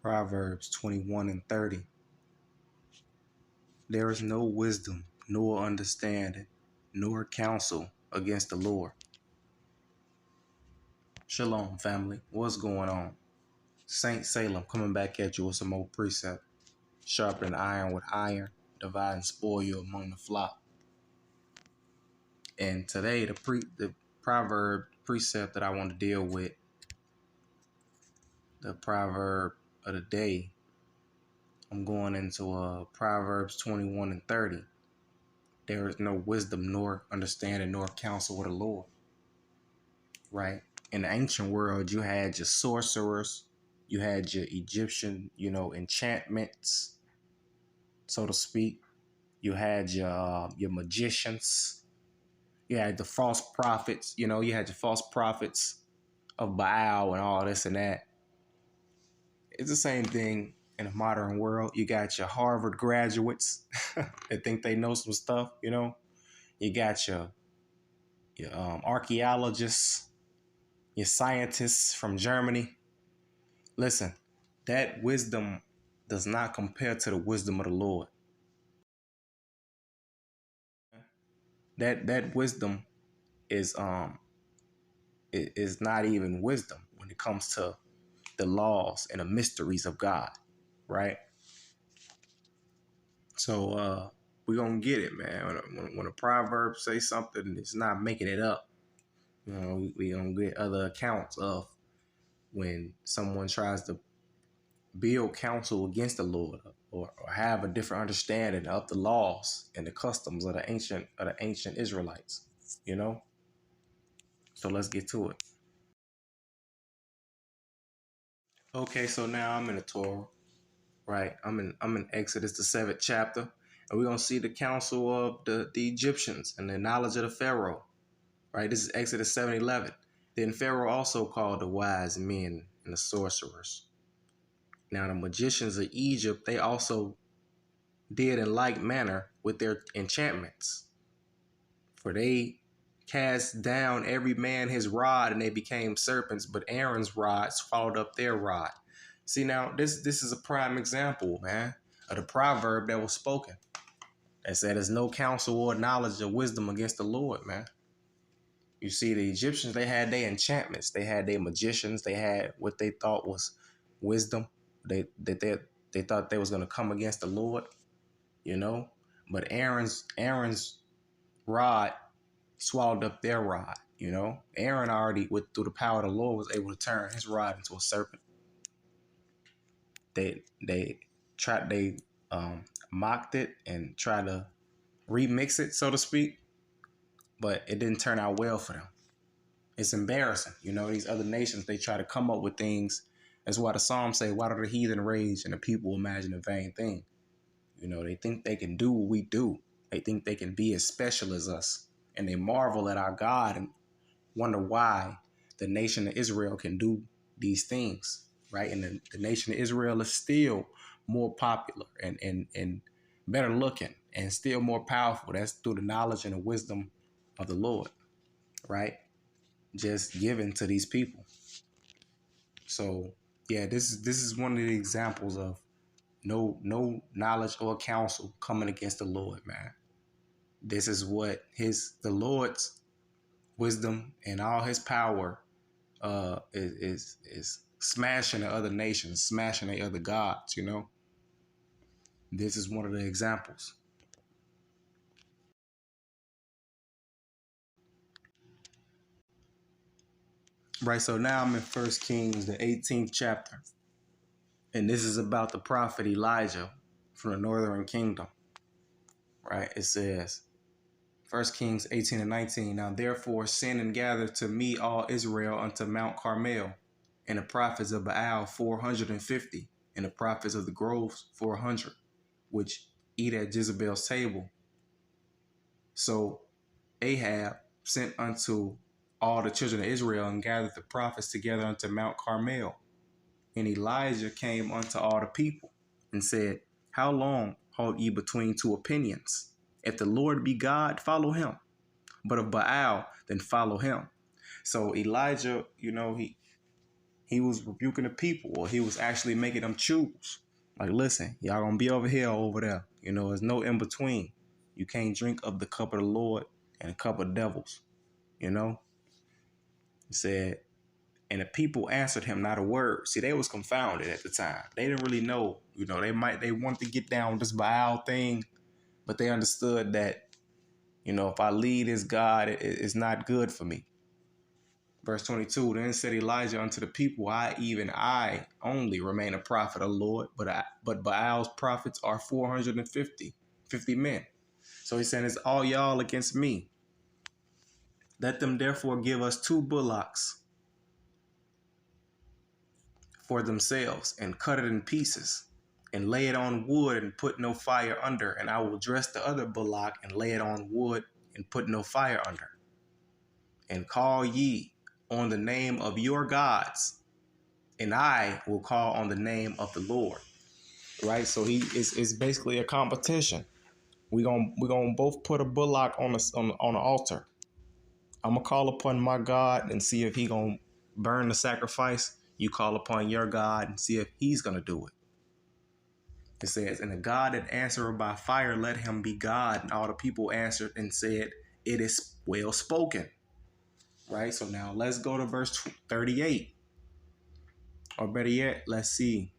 Proverbs 21 and 30. There is no wisdom, nor understanding, nor counsel against the Lord. Shalom, family. What's going on? Saint Salem coming back at you with some more precept. Sharpen iron with iron, divide and spoil among the flock. And today, the proverb precept that I want to deal with, the proverb of the day, I'm going into Proverbs 21 and 30. There is no wisdom, nor understanding, nor counsel with the Lord. Right? In the ancient world, you had your sorcerers, you had your Egyptian, enchantments, so to speak. You had your magicians. You had the false prophets. You had your false prophets of Baal and all this and that. It's the same thing in the modern world. You got your Harvard graduates that think they know some stuff. You got your archaeologists, your scientists from Germany. Listen, that wisdom does not compare to the wisdom of the Lord. That wisdom is not even wisdom when it comes to the laws and the mysteries of God, right? So we're gonna get it, man. When a proverb say something, it's not making it up. We gonna get other accounts of when someone tries to build counsel against the Lord or have a different understanding of the laws and the customs of the ancient Israelites, So let's get to it. Okay, so now I'm in the Torah, right? I'm in Exodus, the 7th chapter, and we're gonna see the counsel of the Egyptians and the knowledge of the Pharaoh. Right? This is Exodus 7:11. Then Pharaoh also called the wise men and the sorcerers. Now the magicians of Egypt, they also did in like manner with their enchantments. For they cast down every man his rod, and they became serpents, but Aaron's rod swallowed up their rod. See, now this is a prime example, man, of the proverb that was spoken. That said, there's no counsel or knowledge or wisdom against the Lord, man. You see, the Egyptians, they had their enchantments. They had their magicians. They had what they thought was wisdom. They thought they was going to come against the Lord, But Aaron's rod swallowed up their rod, Aaron already, through the power of the Lord, was able to turn his rod into a serpent. They mocked it and tried to remix it, so to speak, but it didn't turn out well for them. It's embarrassing. These other nations, they try to come up with things. That's why the Psalms say, why do the heathen rage and the people imagine a vain thing? They think they can do what we do. They think they can be as special as us. And they marvel at our God and wonder why the nation of Israel can do these things, right? And the nation of Israel is still more popular and better looking and still more powerful. That's through the knowledge and the wisdom of the Lord, right? Just given to these people. So yeah, this is one of the examples of no knowledge or counsel coming against the Lord, man. This is what the Lord's wisdom and all his power is smashing the other nations, smashing the other gods, This is one of the examples. Right, so now I'm in 1 Kings, the 18th chapter. And this is about the prophet Elijah from the northern kingdom. Right, it says, 1 Kings 18 and 19. Now therefore send and gather to me all Israel unto Mount Carmel, and the prophets of Baal 450, and the prophets of the groves 400, which eat at Jezebel's table. So Ahab sent unto all the children of Israel and gathered the prophets together unto Mount Carmel. And Elijah came unto all the people and said, how long halt ye between two opinions? If the Lord be God, follow him. But if Baal, then follow him. So Elijah, he he was rebuking the people, or he was actually making them choose. Like, listen, y'all gonna be over here or over there. There's no in between. You can't drink of the cup of the Lord and the cup of devils. He said, and the people answered him not a word. See, they was confounded at the time. They didn't really know. They wanted to get down with this Baal thing, but they understood that, if I lead as God, it's not good for me. Verse 22, then said Elijah unto the people, I only remain a prophet of the Lord, but Baal's prophets are 450 men. So he's saying, it's all y'all against me. Let them therefore give us 2 bullocks for themselves, and cut it in pieces, and lay it on wood, and put no fire under. And I will dress the other bullock, and lay it on wood, and put no fire under. And call ye on the name of your gods, and I will call on the name of the Lord. Right? So it's basically a competition. We're gonna both put a bullock on the altar. I'm gonna call upon my God and see if he gonna burn the sacrifice. You call upon your God and see if he's gonna do it. It says, and the God that answered by fire, let him be God. And all the people answered and said, it is well spoken. Right? So now let's go to verse 38. Or better yet, let's see.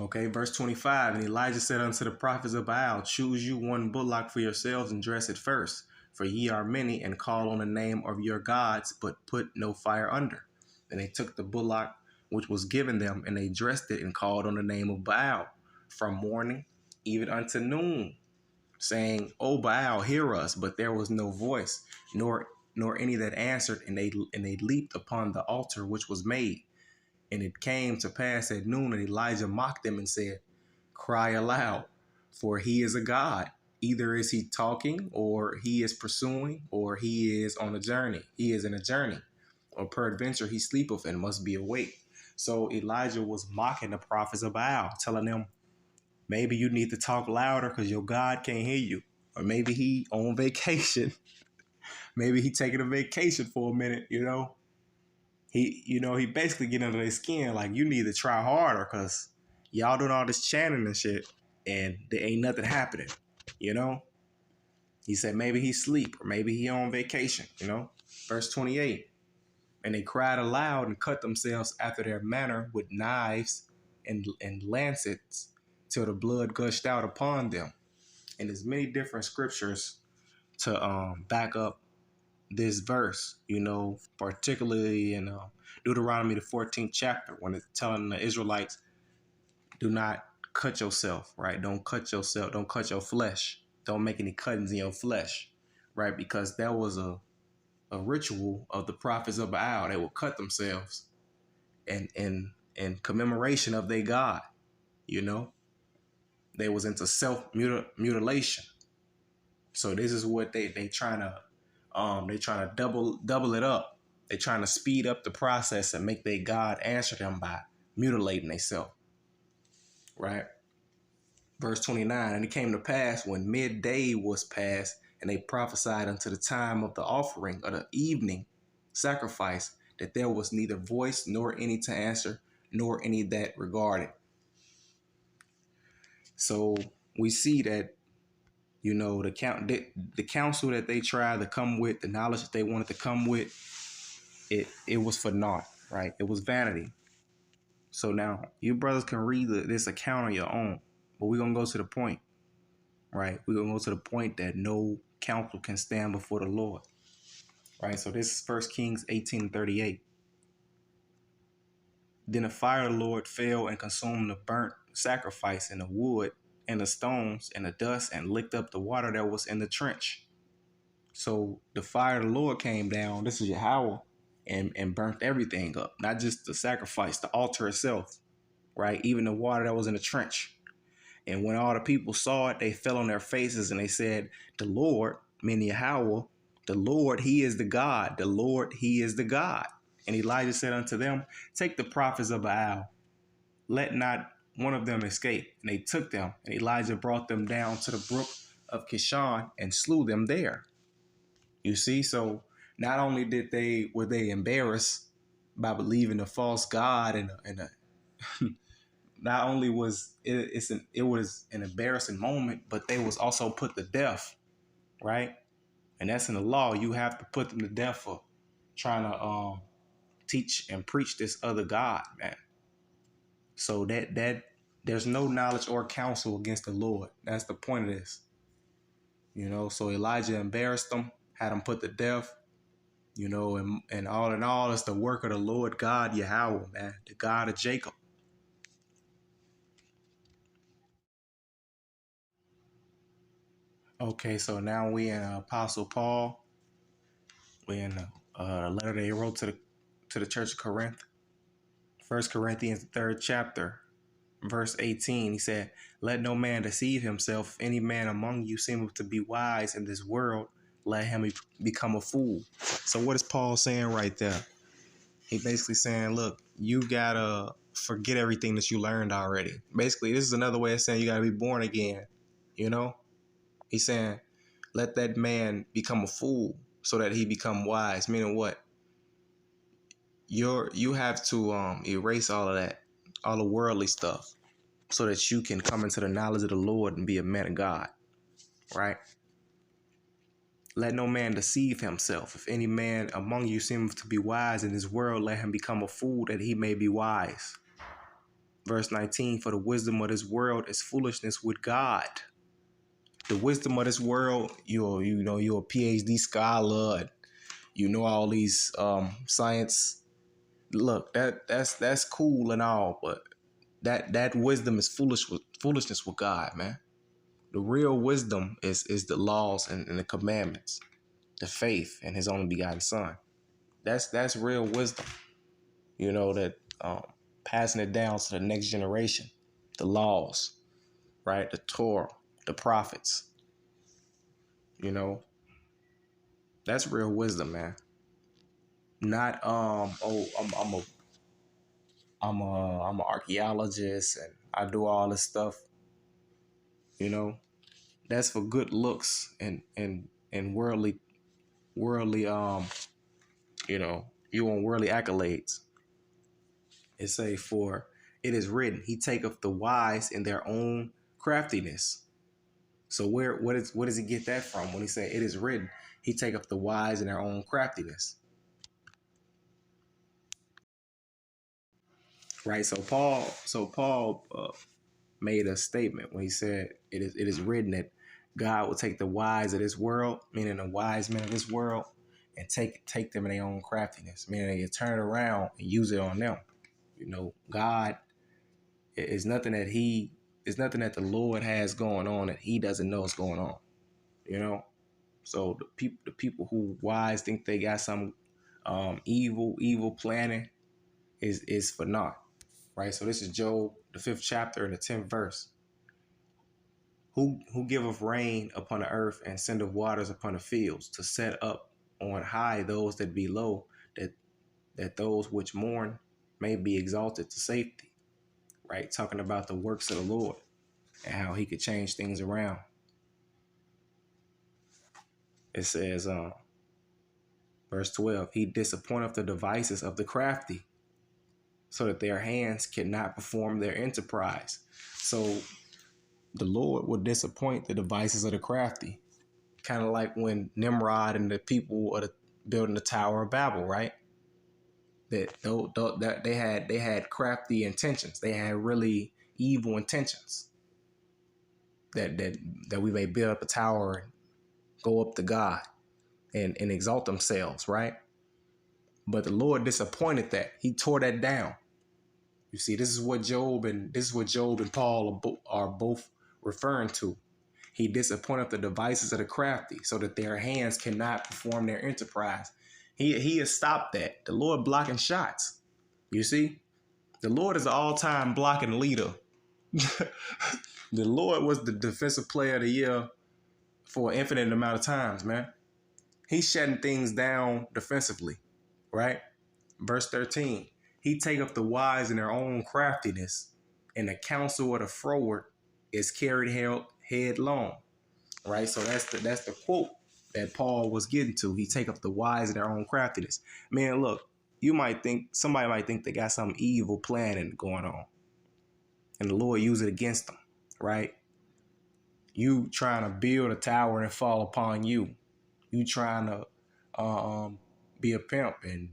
Okay, verse 25. And Elijah said unto the prophets of Baal, choose you 1 bullock for yourselves and dress it first. For ye are many, and call on the name of your gods, but put no fire under. And they took the bullock which was given them, and they dressed it and called on the name of Baal from morning even unto noon, saying, O Baal, hear us. But there was no voice, nor any that answered, and they leaped upon the altar which was made. And it came to pass at noon, and Elijah mocked them and said, cry aloud, for he is a God. Either is he talking, or he is pursuing, or he is on a journey. He is in a journey, or peradventure he sleepeth and must be awake. So Elijah was mocking the prophets of Baal, telling them, maybe you need to talk louder because your God can't hear you. Or maybe he on vacation. Maybe he taking a vacation for a minute, He basically get under their skin like, you need to try harder because y'all doing all this chanting and shit and there ain't nothing happening, He said maybe he sleep or maybe he on vacation, Verse 28, and they cried aloud and cut themselves after their manner with knives and lancets till the blood gushed out upon them. And there's many different scriptures to back up this verse, particularly in Deuteronomy, the 14th chapter, when it's telling the Israelites, do not cut yourself, right? Don't cut yourself. Don't cut your flesh. Don't make any cuttings in your flesh, right? Because that was a ritual of the prophets of Baal. They would cut themselves in commemoration of their God, They was into self-mutilation. So this is what they trying to double it up. They trying to speed up the process and make their God answer them by mutilating themselves. Right? Verse 29, and it came to pass when midday was past, and they prophesied unto the time of the offering of the evening sacrifice, that there was neither voice nor any to answer, nor any that regarded. So we see that, the counsel that they tried to come with, the knowledge that they wanted to come with, it was for naught, right? It was vanity. So now you brothers can read this account on your own, but we're going to go to the point, right? We're going to go to the point that no counsel can stand before the Lord, right? So this is 1 Kings 18:38. Then the fire of the Lord fell and consumed the burnt sacrifice and the wood and the stones and the dust and licked up the water that was in the trench. So the fire of the Lord came down, this is Yahweh, and burnt everything up, not just the sacrifice, the altar itself, right? Even the water that was in the trench. And when all the people saw it, they fell on their faces and they said, the Lord, meaning Yahweh, the Lord, he is the God. The Lord, he is the God. And Elijah said unto them, take the prophets of Baal, let not one of them escape. And they took them, and Elijah brought them down to the brook of Kishon and slew them there. You see, so not only were they embarrassed by believing a false god and not only was it was an embarrassing moment, but they was also put to death, right? And that's in the law. You have to put them to death for trying to teach and preach this other God, man. So that there's no knowledge or counsel against the Lord. That's the point of this. So Elijah embarrassed them, had them put to death, and all in all, it's the work of the Lord God Yahweh, man, the God of Jacob. Okay, so now we in Apostle Paul. We in the letter that he wrote to the church of Corinth. 1 Corinthians, the 3rd chapter, verse 18. He said, "Let no man deceive himself. If any man among you seemeth to be wise in this world, let him become a fool." So what is Paul saying right there? He basically saying, look, you gotta forget everything that you learned already. Basically, this is another way of saying you gotta be born again. He's saying, let that man become a fool so that he become wise. Meaning what? You have to erase all of that, all the worldly stuff, so that you can come into the knowledge of the Lord and be a man of God, right? Let no man deceive himself. If any man among you seemeth to be wise in this world, let him become a fool that he may be wise. Verse 19, for the wisdom of this world is foolishness with God. The wisdom of this world, you're a PhD scholar, all these science. Look, that's cool and all, but that wisdom is foolishness with God, man. The real wisdom is the laws and the commandments, the faith in his only begotten son. That's real wisdom. That passing it down to the next generation, the laws, right? The Torah, the prophets. That's real wisdom, man. Not I'm an archaeologist and I do all this stuff. That's for good looks and worldly you want worldly accolades. It say, for it is written, he taketh the wise in their own craftiness. So what does he get that from when he say it is written, he taketh the wise in their own craftiness? Right. So Paul made a statement when he said it is written that God will take the wise of this world, meaning the wise men of this world, and take them in their own craftiness, meaning they can turn it around and use it on them. God is nothing that the Lord has going on that he doesn't know is going on. So the people who wise think they got some evil planning is for naught. Right. So this is Job, the 5th chapter and the 10th verse. Who giveth rain upon the earth and sendeth waters upon the fields, to set up on high those that be low, that those which mourn may be exalted to safety. Right? Talking about the works of the Lord and how he could change things around. It says, verse 12, he disappointeth the devices of the crafty, so that their hands cannot perform their enterprise. So the Lord will disappoint the devices of the crafty. Kind of like when Nimrod and the people of building the Tower of Babel, right? That they had crafty intentions. They had really evil intentions. That we may build up a tower and go up to God and exalt themselves, right? But the Lord disappointed that. He tore that down. You see, this is what Job and Paul are both referring to. He disappointeth the devices of the crafty, so that their hands cannot perform their enterprise. He has stopped that. The Lord blocking shots. You see, the Lord is an all-time blocking leader. The Lord was the defensive player of the year for an infinite amount of times, man. He's shutting things down defensively, right? Verse 13, he taketh the wise in their own craftiness, and the counsel of the froward is carried headlong. Right, so that's the quote that Paul was getting to. He take up the wise in their own craftiness. Man, look, somebody might think they got some evil planning going on, and the Lord use it against them, right? You trying to build a tower and fall upon you. You trying to be a pimp and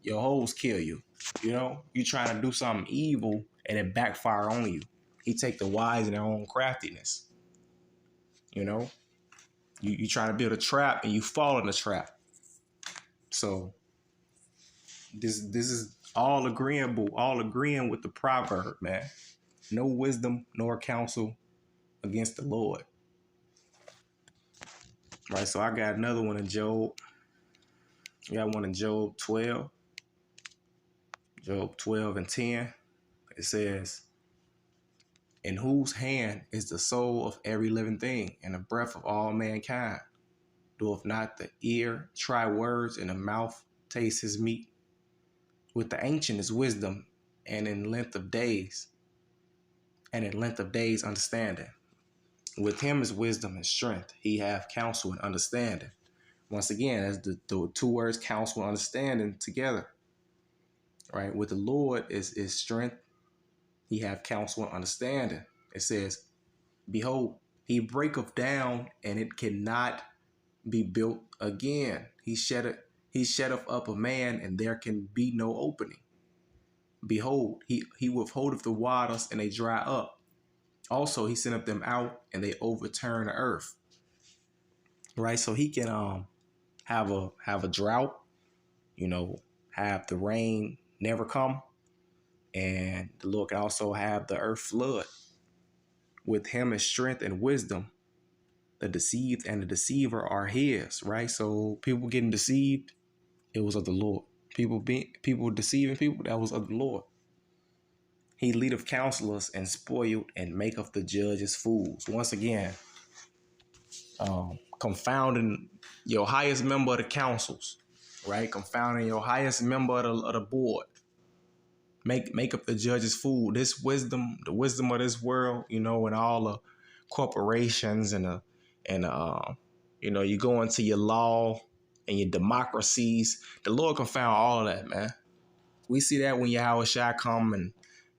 your hoes kill you. You know, you trying to do something evil and it backfire on you. He take the wise in their own craftiness. You know, you trying to build a trap and you fall in the trap. So this is all agreeing with the proverb, man. No wisdom nor counsel against the Lord. Right, so I got another one in Job. I got one in Job 12. Job 12 and 10. It says, in whose hand is the soul of every living thing, and the breath of all mankind? Doeth not the ear try words, and the mouth taste his meat? With the ancient is wisdom, and in length of days understanding. With him is wisdom and strength. He hath counsel and understanding. Once again, that's the two words, counsel and understanding, together. Right? With the Lord is strength. He have counsel and understanding. It says, behold, he breaketh down, and it cannot be built again. He sheddeth up a man, and there can be no opening. Behold, he withholdeth the waters, and they dry up. Also, he sendeth them out, and they overturn the earth. Right? So he can have a drought, have the rain never come, and the Lord can also have the earth flood. With him is strength and wisdom. The deceived and the deceiver are his, right? So people getting deceived, it was of the Lord. People deceiving people, that was of the Lord. He leadeth counselors and spoiled, and maketh the judges fools. Once again, confounding your highest member of the councils, right? Confounding your highest member of the board. Make up the judges fool. This wisdom, the wisdom of this world, and all the corporations and you go into your law and your democracies. The Lord confound all of that, man. We see that when Yahweh Shai come and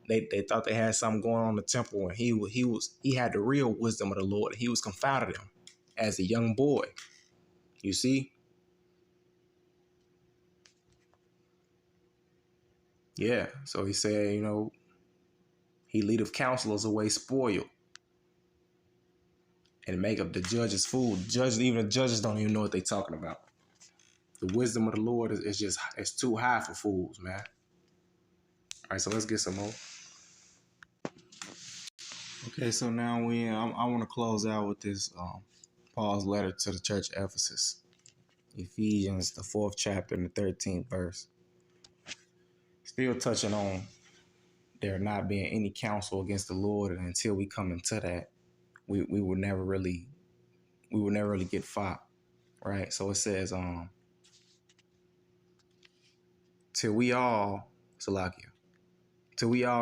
they thought they had something going on in the temple, and he had the real wisdom of the Lord. He was confounded him as a young boy. You see? Yeah. So he said, he leadeth counselors away spoiled, and make up the judges fool. Even the judges don't even know what they're talking about. The wisdom of the Lord is it's too high for fools, man. All right, so let's get some more. Okay, so now I want to close out with this Paul's letter to the church of Ephesus. Ephesians, the 4th chapter and the 13th verse. Still touching on there not being any counsel against the Lord, and until we come into that, we will never really get fought, right? So it says, till we all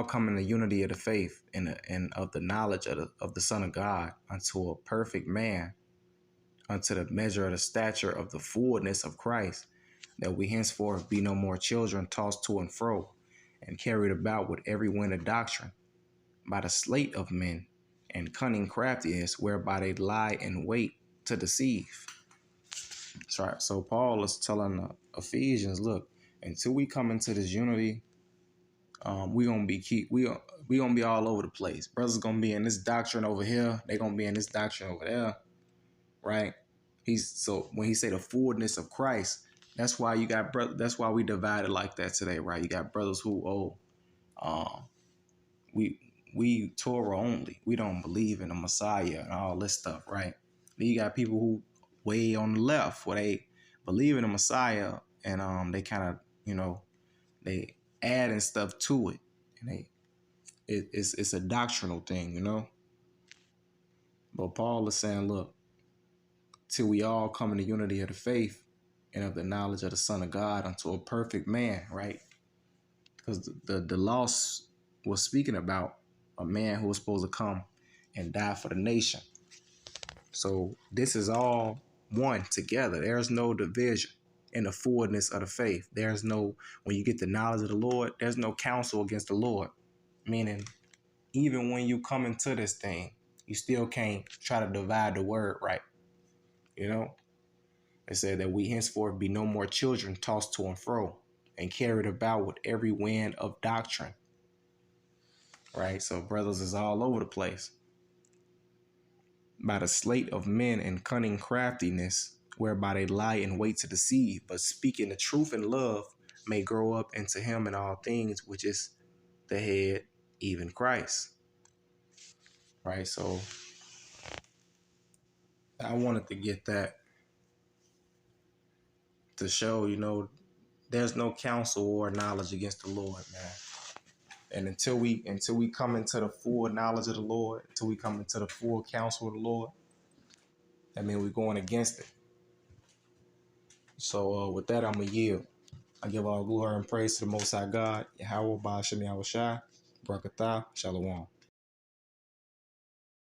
come in the unity of the faith and of the knowledge of the Son of God, unto a perfect man, unto the measure of the stature of the fullness of Christ, that we henceforth be no more children, tossed to and fro, and carried about with every wind of doctrine, by the sleight of men, and cunning craftiness, whereby they lie in wait to deceive. So Paul is telling the Ephesians, look, until we come into this unity, we gonna be all over the place. Brothers gonna be in this doctrine over here. They gonna be in this doctrine over there, right? So when he say the fullness of Christ, that's why you got that's why we divided like that today, right? You got brothers who we Torah only. We don't believe in the Messiah and all this stuff, right? Then you got people who way on the left where they believe in the Messiah and they kind of they adding stuff to it, and it's a doctrinal thing, But Paul is saying, look, till we all come in the unity of the faith and of the knowledge of the Son of God, unto a perfect man, right? Because the law was speaking about a man who was supposed to come and die for the nation. So this is all one together. There's no division in the fullness of the faith. There's no, when you get the knowledge of the Lord, there's no counsel against the Lord. Meaning, even when you come into this thing, you still can't try to divide the word right. You know, it said that we henceforth be no more children tossed to and fro and carried about with every wind of doctrine. Right? So brothers is all over the place. By the sleight of men and cunning craftiness, whereby they lie in wait to deceive, but speaking the truth in love may grow up into him in all things, which is the head, even Christ. Right? So I wanted to get that to show, there's no counsel or knowledge against the Lord, man. And until we come into the full knowledge of the Lord, until we come into the full counsel of the Lord, I mean, we're going against it. So with that, I'm going to yield. I give all glory and praise to the Most High God, Yahweh, Ba'ashem, Yahushua, Barakatah, Shalom.